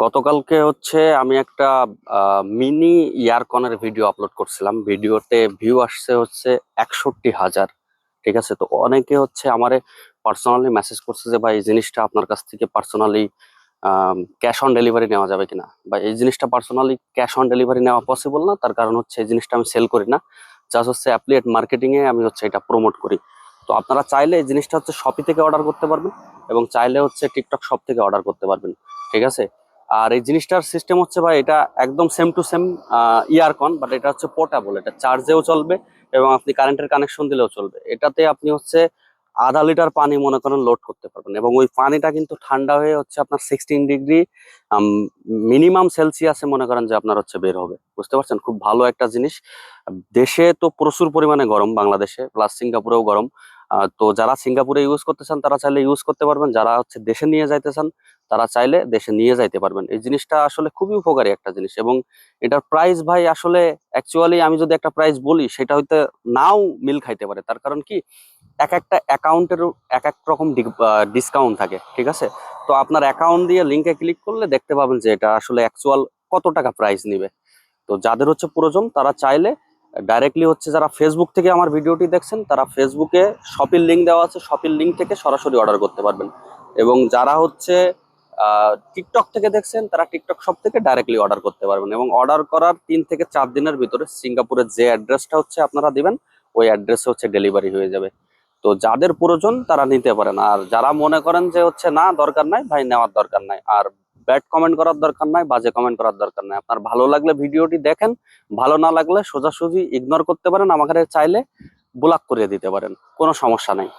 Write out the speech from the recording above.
গতকালকে হচ্ছে আমি একটা মিনি ইয়ারকনের ভিডিও আপলোড করছিলাম। ভিডিওতে ভিউ আসছে হচ্ছে 61,000। ঠিক আছে, তো অনেকে হচ্ছে আমারে পার্সোনালি মেসেজ করছে যে ভাই এই জিনিসটা আপনার কাছ থেকে পার্সোনালি ক্যাশ অন ডেলিভারি নেওয়া যাবে কিনা, বা এই জিনিসটা পার্সোনালি ক্যাশ অন ডেলিভারি নেওয়া পসিবল না। তার কারণ হচ্ছে এই জিনিসটা আমি সেল করি না, জাস্ট হচ্ছে অ্যাফিলিয়েট মার্কেটিং এ আমি হচ্ছে এটা প্রমোট করি। তো আপনারা চাইলে এই জিনিসটা হচ্ছে শপি থেকে অর্ডার করতে পারবেন এবং চাইলে হচ্ছে টিকটক শপ থেকে অর্ডার করতে পারবেন। ঠিক আছে, আর এই জিনিসটার সিস্টেম হচ্ছে ভাই এটা একদম সেম টু সেম ইয়ারকন, বাট এটা হচ্ছে পোর্টেবল, এটা চার্জেও চলবে এবং আপনি কারেন্টের কানেকশন দিলেও চলবে। এটাতে আপনি হচ্ছে আধা লিটার পানি মনে করেন লোড করতে পারবেন এবং ওই পানিটা কিন্তু ঠান্ডা হয়ে হচ্ছে আপনার 16 ডিগ্রি মিনিমাম সেলসিয়াসে মনে করেন যে আপনার হচ্ছে বের হবে। বুঝতে পারছেন, খুব ভালো একটা জিনিস। দেশে তো প্রচুর পরিমাণে গরম, বাংলাদেশে প্লাস সিঙ্গাপুরেও গরম। তো যারা সিঙ্গাপুরে ইউজ করতে চান তারা চাইলে ইউজ করতে পারবেন, যারা হচ্ছে দেশে নিয়ে যাইতে চান তারা চাইলে দেশে নিয়ে যাইতে পারবেন। এই জিনিসটা আসলে খুবই উপকারী একটা জিনিস এবং এটার প্রাইস ভাই আসলে অ্যাকচুয়ালি আমি যদি একটা প্রাইস বলি সেটা হয়তো নাও মিল খাইতে পারে। তার কারণ কি, এক একটা অ্যাকাউন্টের এক এক রকম ডিসকাউন্ট থাকে। ঠিক আছে, তো আপনার অ্যাকাউন্ট দিয়ে লিঙ্কে ক্লিক করলে দেখতে পাবেন যে এটা আসলে অ্যাকচুয়াল কত টাকা প্রাইস নিবে। তো যাদের হচ্ছে প্রয়োজন তারা চাইলে ডাইরেক্টলি হচ্ছে, যারা ফেসবুক থেকে আমার ভিডিওটি দেখছেন তারা ফেসবুকে শপির লিঙ্ক দেওয়া আছে, শপির লিঙ্ক থেকে সরাসরি অর্ডার করতে পারবেন। এবং যারা হচ্ছে টিকটক থেকে দেখছেন তারা টিকটক শপ থেকে ডাইরেক্টলি অর্ডার করতে পারবেন এবং অর্ডার করার 3 থেকে 4 দিনের ভিতরে সিঙ্গাপুরের যে অ্যাড্রেসটা হচ্ছে আপনারা দিবেন ওই অ্যাড্রেসে হচ্ছে ডেলিভারি হয়ে যাবে। তো যাদের প্রয়োজন তারা নিতে পারেন, আর যারা মনে করেন যে হচ্ছে না দরকার নাই ভাই, নেওয়ার দরকার নাই, আর ব্যাড কমেন্ট করার দরকার নাই, বাজে কমেন্ট করার দরকার নাই। আপনার ভালো লাগলে ভিডিওটি দেখেন, ভালো না লাগলে সোজাসুজি ইগনোর করতে পারেন, আমাকে চাইলে ব্লক করে দিতে পারেন, কোনো সমস্যা নাই।